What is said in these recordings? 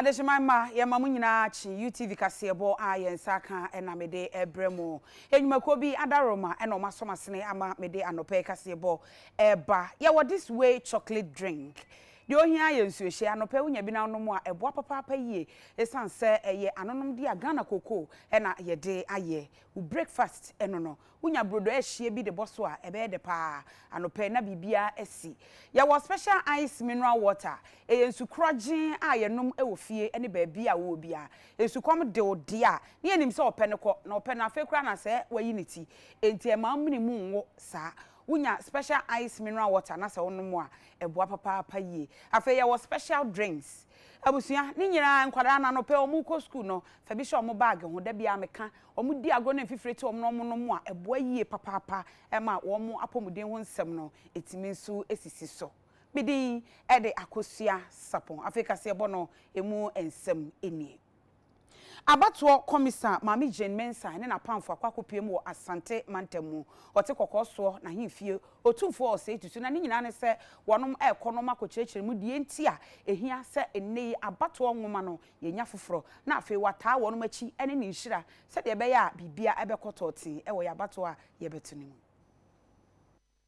Adeshima ya mamu nyina chi UTV kasebo a yensa kan na mede ebremo enwumako bi adaroma na omasomasene ama mede anope kasebo eba ya what this way chocolate drink de ohia yensu ehye anope wunya bi na nomu a eboa papa yie esanse eye anonom de Ghana koko na ye de aye u breakfast enono wunya brodo ehye bi de boso a ebe de pa anope na bibia esi ya was special ice mineral water yensu krogin a yenom ewofie ene baabi a wo bia yensu kom de ode a ne enim se ope ne ko na ope na afekura na se wayiniti enti e ma mni mu nwo sa wunya special ice mineral water na se wonomu a eboa papa yie afa ya was special drinks abusia ni nyina nkwara na no pe omu ko school no fa bi sha omu bag ho da bia meka omu di ago na fifreti omu no mu a eboa yie papa e ma wo mu apomuden ho nsem no etimi nso esisi so bidi ede akosua sapon Africa se bono emu ensem enie Abatuo komisa Mami Jane Mensa ne na pamfo akwakopiem wo Asante Mantemu ote kokoso na himfie otumfo o se tutu na ne nyina ne se wonom ekonoma kokyerkyere mu die ntia ehia se enne abatuo nwoma no yenya foforo na afi wata wonom achi ene ne nhira se de be ya bibia ebekototi ewo ya abatuo a yebetunimu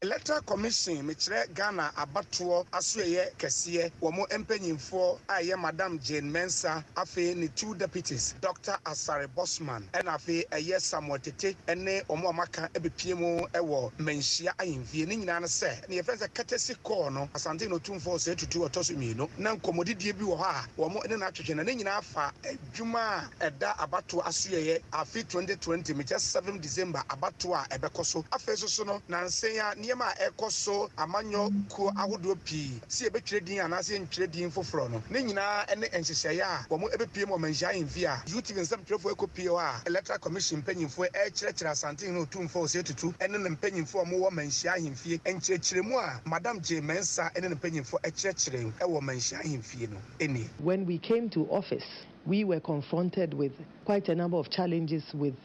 Electoral Commission mechire Ghana abatuo asoye kesiye womo empanyimfo aye Madam Jane Mensa afi ni two deputies Dr. Asare Bosman and afi aye Samuel Tete ene omo amaka ebepiemu ewo menhia ayimfie ni nyina ne se ne yefense katesi call no Asante no tumfo se tutu otosumino na nkomodidie bi wo ha womo ene na atwetwe na ne nyina afa adwuma eda abatuo asoye afi 2020 meche 7 December abatuo a ebekoso afi so no na nseya niema ekoso amanyo ku ahodo pi si ebetwire din anase ntwire din foforo no ne nyina ene enhyehyeye a wo mo ebepie mo manhya envi a YouTube nsam twefo ekopie a Electoral Commission panyimfo ekyerɛkyerɛ Asante no tumfo se tutu ene ne panyimfo mo wo manhya envi enkyerɛkyerɛmu a Madam Jane Mensa ene ne panyimfo ekyerɛkyerɛ ewo manhya envi no eni. When we came to office, we were confronted with quite a number of challenges with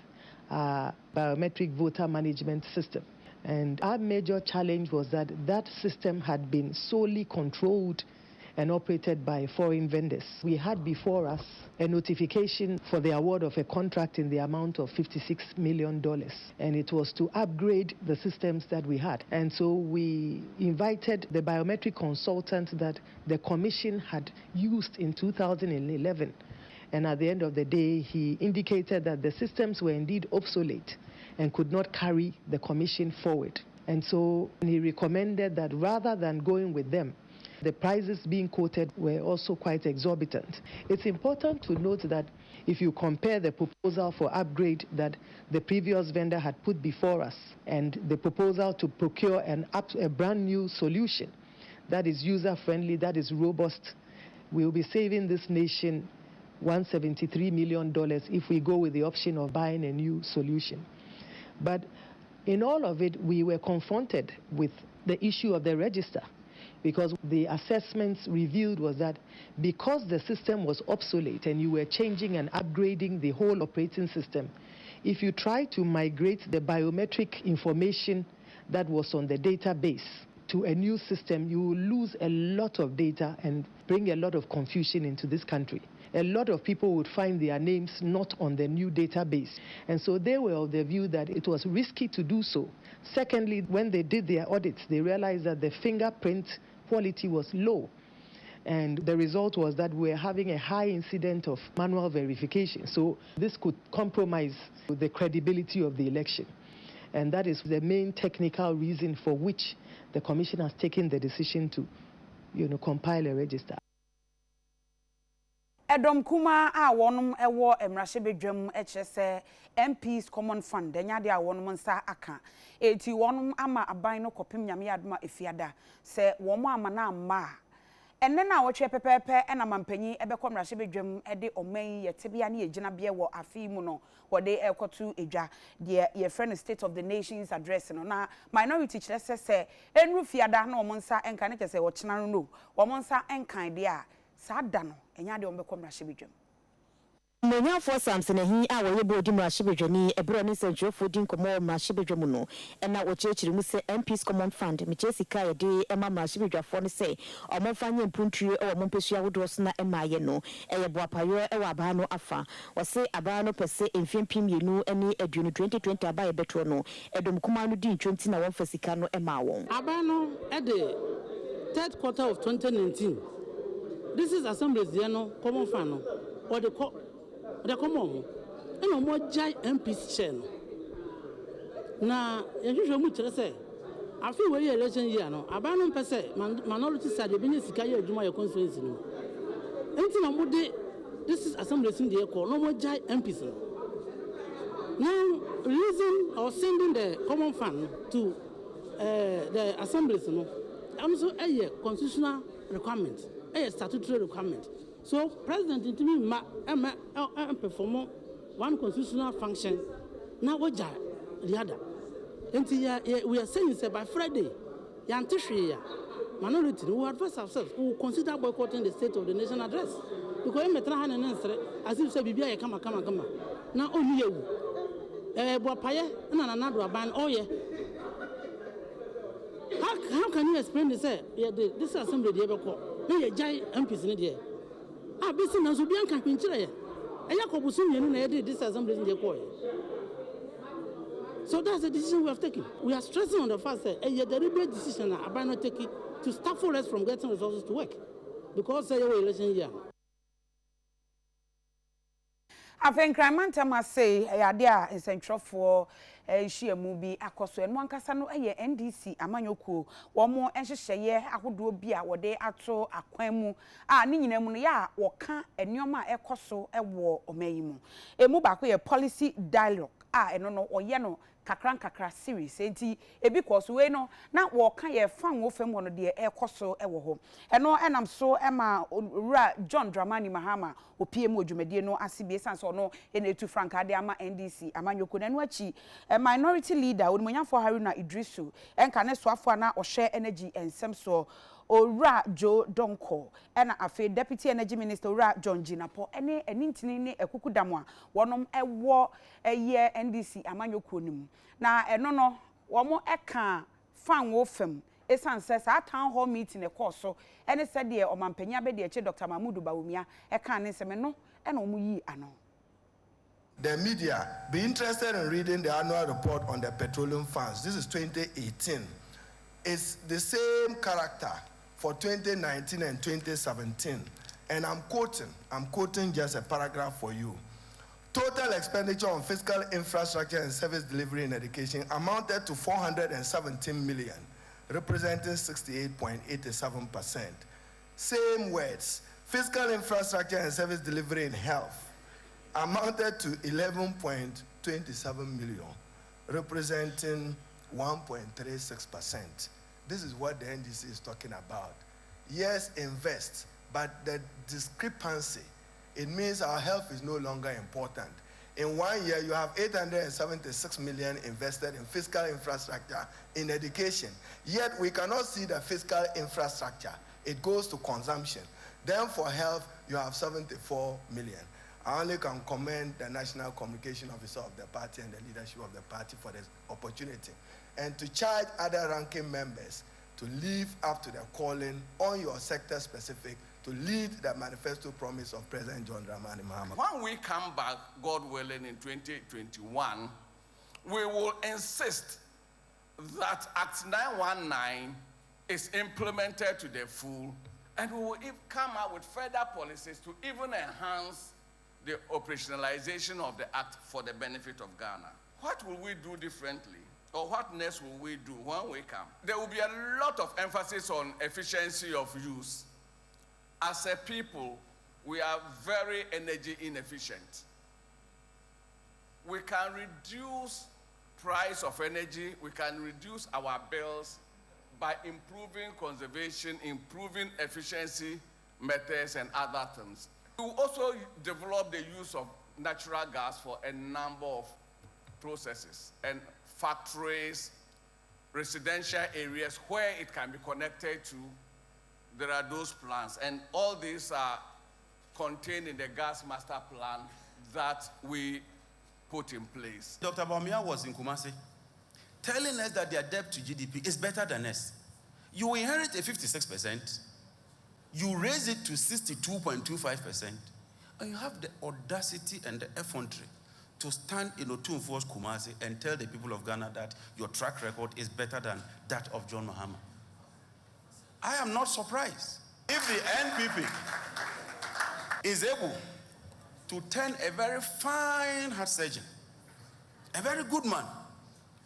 our biometric voter management system. And our major challenge was that that system had been solely controlled and operated by foreign vendors. We had before us a notification for the award of a contract in the amount of $56 million, and it was to upgrade the systems that we had. And so we invited the biometric consultant that the Commission had used in 2011. And at the end of the day, he indicated that the systems were indeed obsolete and could not carry the Commission forward. And so he recommended that rather than going with them, the prices being quoted were also quite exorbitant. It's important to note that if you compare the proposal for upgrade that the previous vendor had put before us and the proposal to procure a brand new solution that is user-friendly, that is robust, we will be saving this nation $173 million if we go with the option of buying a new solution. But in all of it, we were confronted with the issue of the register, because the assessments revealed was that because the system was obsolete and you were changing and upgrading the whole operating system, if you try to migrate the biometric information that was on the database to a new system, you will lose a lot of data and bring a lot of confusion into this country. A lot of people would find their names not on the new database. And so they were of the view that it was risky to do so. Secondly, when they did their audits, they realized that the fingerprint quality was low. And the result was that we were having a high incident of manual verification. So this could compromise the credibility of the election. And that is the main technical reason for which the Commission has taken the decision to, compile a register. Edom kuma a wonum ewo emrahye bedwam ekyese MPs Common Fund enya de a wonum nsa aka eti wonum ama aban no kopem nyame adoma efiada se womo ama na amma enne na wotwe pepepe ena mampanyi ebekọ emrahye bedwam ede oman yetebia na yegina bia wo afi mu no wode ekotu edwa de ye friend State of the Nations address no na minority kyerese se enru fiada na omo nsa enka ne kese wo kyena no omo nsa enkan de a sada no enya de ombekọ mrahye bedwam Manya for Samson he awoye bodi mrashibedwani ebro ne sentrofo din komo mrashibedwamu no na wo chechiri mu se MPs Common Fund me chesika ye de ema mrashibedwafo ne se omomfanye mpuntuo e wo mompesua wodo so na emaye no eye boapayo e wa aba no afa wo se aba no pese emfiempim yenu ene aduonu 2020 aba ye beto no edom kuma no din 20 na won fasika no ema won aba no e the third quarter of 2019 this is assemblies there no Common Fund no or the common and no more giant MPs chair. Now, you should say, I feel where election year no, abandon per se, minority side, the business carrier do my conference. This is assembly in the call, no more giant MPs. Now, reason or sending the Common Fund to the assemblies, I'm so a constitutional requirement, a statutory requirement. So, President Intimi perform one constitutional function. Now, what the other? We are saying say by Friday, minority who advise ourselves who consider boycotting the State of the Nation address because we try and answer as if say Bibia come. Now only you, Boapaye and another ban. Oh yeah. How can you explain this? This assembly the ever call. No, you giant MPs in there. Business will be unconventional. And Yakobusun, you this assembly in the court. So that's the decision we have taken. We are stressing on the fact that a deliberate decision about not taking to stop us from getting resources to work because of the election year. I think Crimanta must say, a dear in Central for she a movie, a cost and one casano a NDC, a manyoku, one more and she say, I would do beer what they are so a quemu, Ninamunia, or can and Yoma a coso a war or maymu. A mobile policy dialogue, and no or yano. Kakra series enti ebi koso we no na wo ka ye fan wo fam wono de ekoso ewo ho eno enam so ema owura John Dramani Mahama opiem odwumadie no asibie sanse ono enetu Frank ade ama NDC amanyoko na no achi minority leader onimonyafo Haruna Idrisu enka ne soafo na ohwe energy ensem so Ora Joe Donko ena afe deputy energy minister Ora John Jinapo ene enintini ne ekukudamwa wonom ewo eye NDC amanyoko nim na eno no womo eka fan wo fam esanse sa town hall meeting e course ene said de omampanya be de eche Dr. Mahmudu Bawumia eka ne seme no ena omu yi ano. The media be interested in reading the annual report on the petroleum funds. This is 2018. It's the same character for 2019 and 2017. And I'm quoting just a paragraph for you. Total expenditure on fiscal infrastructure and service delivery in education amounted to 417 million, representing 68.87%. Same words, fiscal infrastructure and service delivery in health amounted to 11.27 million, representing 1.36%. This is what the NDC is talking about. Yes, invest, but the discrepancy, it means our health is no longer important. In 1 year, you have 876 million invested in fiscal infrastructure in education. Yet we cannot see the fiscal infrastructure. It goes to consumption. Then for health, you have 74 million. I only can commend the National Communication Officer of the party and the leadership of the party for this opportunity. And to charge other ranking members to live up to their calling on your sector specific to lead the manifesto promise of President John Dramani Mahama. When we come back, God willing, in 2021, we will insist that Act 919 is implemented to the full, and we will come out with further policies to even enhance the operationalization of the Act for the benefit of Ghana. What will we do differently? Or what next will we do when we come? There will be a lot of emphasis on efficiency of use. As a people, we are very energy inefficient. We can reduce price of energy, we can reduce our bills by improving conservation, improving efficiency methods and other things. We will also develop the use of natural gas for a number of processes and factories, residential areas where it can be connected to. There are those plans, and all these are contained in the gas master plan that we put in place. Dr. Bawumia was in Kumasi telling us that their debt to GDP is better than us. You inherit a 56%, you raise it to 62.25%, and you have the audacity and the effrontery to stand in Otunfo's Kumasi and tell the people of Ghana that your track record is better than that of John Mahama. I am not surprised. If the NPP is able to turn a very fine heart surgeon, a very good man,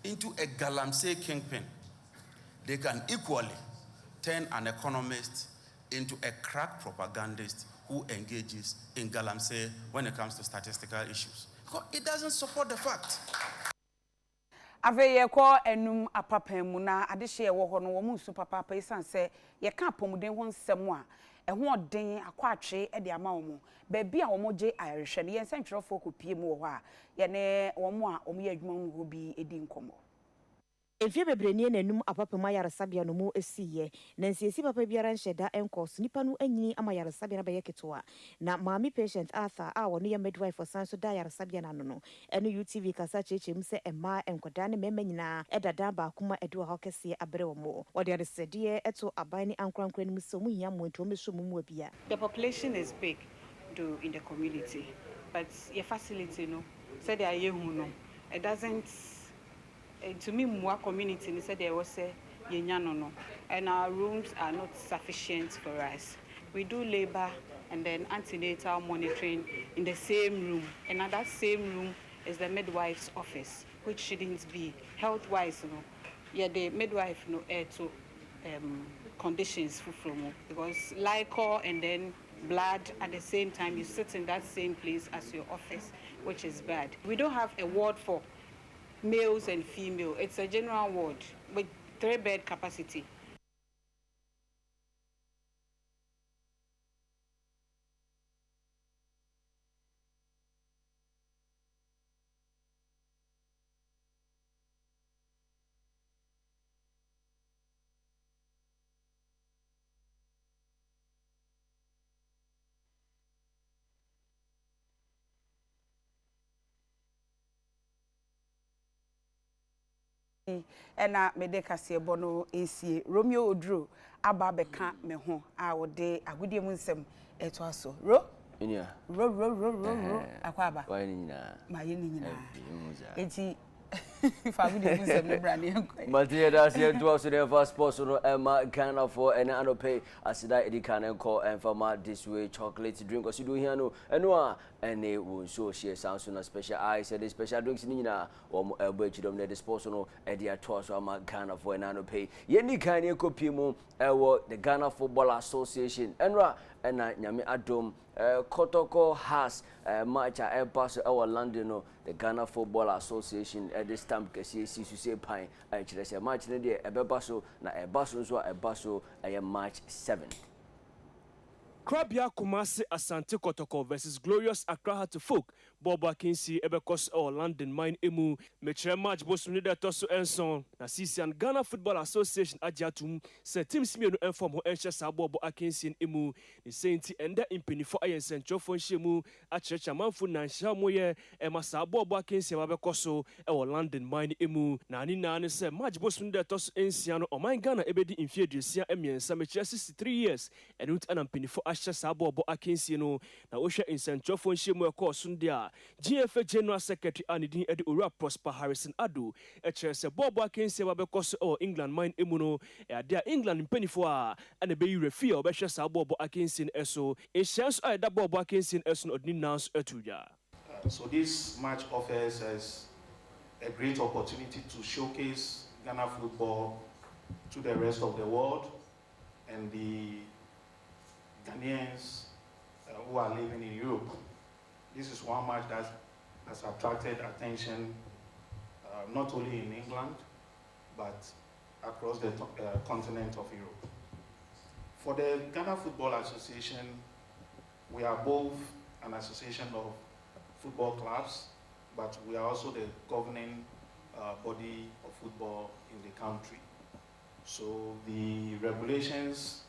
into a galamsey kingpin, they can equally turn an economist into a crack propagandist who engages in galamsey when it comes to statistical issues. Because it doesn't support the fact. Aveye ko enum apapan mu na adehye wo ho no wo mu su papa pa isan se ye ka apomuden ho nsem a eho oden akwatwe e de ama wo mu ba bia wo mo je ayerhwe ne ye nsentwerefo ko pie mu wo ho a ye ne wo mo a wo mo ye adwuma mu ho bi edi nkomo. Efie bebrenie nanum apapema yaresabia no mu esiye na nsiesi papa biara nheda enkos nipa no anyini ama yaresabia na beye ketoa na maami patient Arthur a woni ye midwife for sanso da yaresabia na no eno UTV kasa chechim se ema enkoda ne mema nyina edada ba kuma edu ha kese abere wo mo wode yaresede eto aban ni ankrankran mu so mu hia mo nto me so mu bia. The population is big in the community, but your facility no said they are no, it doesn't. To me, more community, they said there was a no, and our rooms are not sufficient for us. We do labor and then antenatal monitoring in the same room, and at that same room is the midwife's office, which shouldn't be health-wise, you know. Yeah, the midwife, you know, air to conditions from because liquor and then blood at the same time. You sit in that same place as your office, which is bad. We don't have a ward for males and female. It's a general ward with 3-bed capacity. Ena mede kase bono esie Romeo Odro aba beka me ho a wode agudie mu nsem eto aso ro enya ro akwa aba wa ni nyina ma ye ni nyina enti fa agudie mu nsem ne bra ne enko Matia da se to aso de first sports no Emma Ghana for ena anope asida edika enko enfama this way chocolate drink osi do hia no eno a ene won so share sounds na special I said the special drinks ni nyina wo elbo chidom ne the sports no e dia to aso ama Ghana for ena anope ye ni kan ne kopie mu ewo the Ghana Football Association enra ena nyame adom Kotoko has match a pass our London no the Ghana Football Association at this time kesi say pine chire say match ne de ebeba so na eba so so eba so match 7. Krabia Kumasi Asante Kotoko versus Glorious Accra Heart to Folk. Bob Akinsi Ebekos or London Mine Emu. Metre match boss Nida Tosu Enson. Na Sisian Ghana Football Association Ajatum. Se Team Simiano inform who Ensha Sabo Akinsi and Emu. The Saint and the Impeni for Ayan Central Fonshemu. A church a manfu Nansha Moye. Emma Sabo Akinsi Abekoso or London Mine Emu. Nani Nani se match boss Nida Tosu Ensiano or Mine Ghana Ebedi Inferior Sia Emian Sametre 63 years. And with an Impeni for Asha Sabo Akinsi no. Na Osha in Central Fonshemu Sundia. GFA General Secretary Anidin Eddie Ura Prosper Harrison Adu, a chair se Bob Akinsi Wabekos or England Mine Emuno, a dear England in Pennyfoa, and a bay refill Besha Sabo Akinsi Eso, a chance I that Bob Akinsi Eson or Ninans Etuja. So this match offers us a great opportunity to showcase Ghana football to the rest of the world and the Ghanaians who are living in Europe. This is one match that has attracted attention not only in England, but across the continent of Europe. For the Ghana Football Association, we are both an association of football clubs, but we are also the governing body of football in the country. So the regulations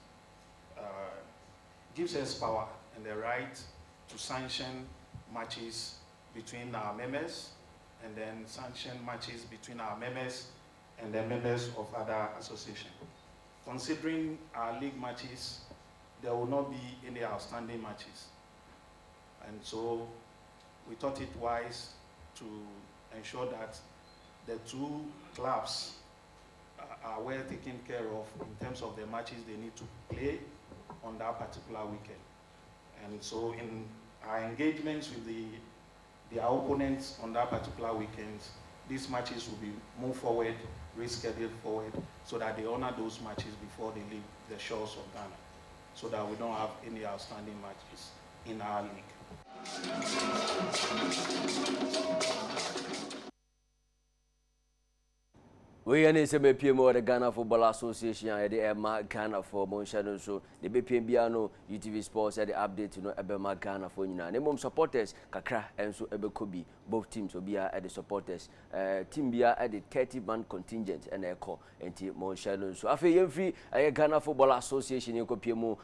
gives us power and the right to sanction matches between our members, and then sanctioned matches between our members and the members of other associations. Considering our league matches, there will not be any outstanding matches. And so we thought it wise to ensure that the two clubs are well taken care of in terms of the matches they need to play on that particular weekend. And so in our engagements with their opponents on that particular weekend, these matches will be moved forward, rescheduled forward, so that they honor those matches before they leave the shores of Ghana, so that we don't have any outstanding matches in our league. We are in the PMO the Ghana Football Association and the Emma Ghana for Monshano, so the BPMBiano UTV Sports at the update Ebema Ghana for Nina. Name supporters Kakra and so Ebekobi, both teams will be at the supporters. Team Bia at the 30-man contingent and echo and Team Monshano. So after every Ghana Football Association in PMO,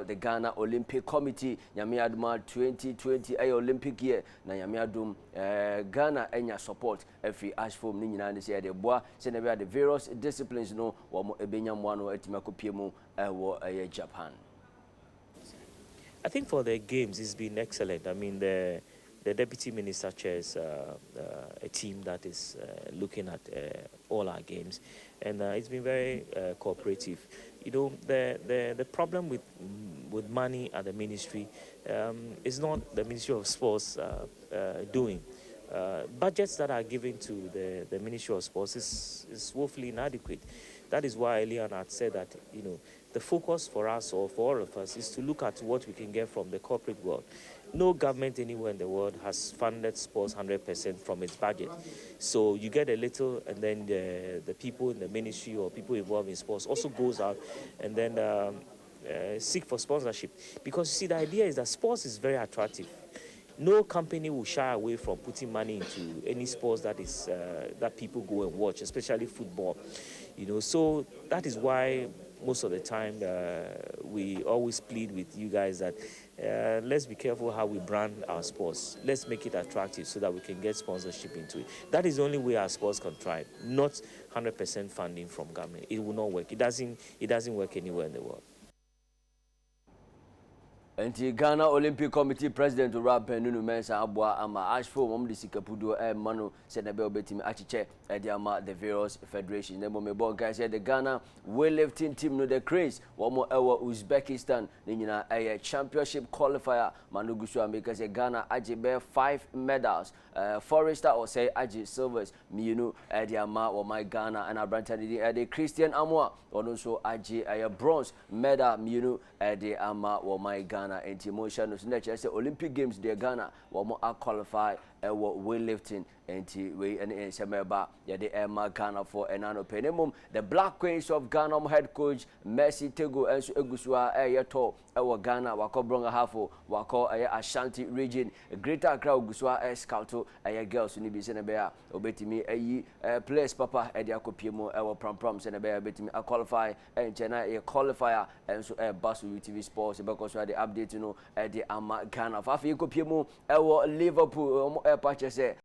the Ghana Olympic Committee, Yamiadma 2020 Olympic year, na Yamiadum Ghana Enya support every Ashford Nina and the bois. The various disciplines no wamo ebenya mwano etimako piemu Japan. I think for the games it's been excellent. I mean the deputy minister chairs a team that is looking at all our games, and it's been very cooperative. You know, the problem with money at the ministry is not the Ministry of Sports doing. Budgets that are given to the Ministry of Sports is woefully inadequate. That is why Elian had said that, you know, the focus for us or for all of us is to look at what we can get from the corporate world. No government anywhere in the world has funded sports 100% from its budget. So you get a little, and then the people in the ministry or people involved in sports also goes out and then seek for sponsorship. Because you see, the idea is that sports is very attractive. No company will shy away from putting money into any sports that is that people go and watch, especially football. You know, so that is why most of the time we always plead with you guys that let's be careful how we brand our sports. Let's make it attractive so that we can get sponsorship into it. That is the only way our sports can thrive. Not 100% funding from government. It will not work. It doesn't work anywhere in the world. And the Ghana Olympic Committee President Rabben Nunu Mensa Abua Ama Ashfo Mom Disikapudo Manu Senabel Betim Achiche Ediama the various federations. Nemo Mebo guys the Ghana weightlifting team no the craze one more Uzbekistan Nina a championship qualifier Manugusua because Ghana Ajibe 5 medals. Forrester or say Aji Silvers Miunu Ediama or my Ghana and Abrantani the Christian Amwa or also Aji a bronze medal Miunu Ediama or my Ghana. And emotion is nature. Olympic Games, de Ghana, one more qualify weightlifting and we and Semeba, the Emma Ghana for Enano Penemum. The Black Queens of Ghana head coach Messi Tego and Egusua Ayato, our Ghana, Wako Hafo, Wako Ashanti region, Greater Accra Gusua Scouto, a girls in the Senabea, Obetimi, a place Papa Ediako Pimo, our Prom Senabea, Betimi, a qualify and Chennai a qualifier and so a bus UTV Sports because the update, you know, at the Ama Ghana. Fafi Kopimo, our Liverpool, purchase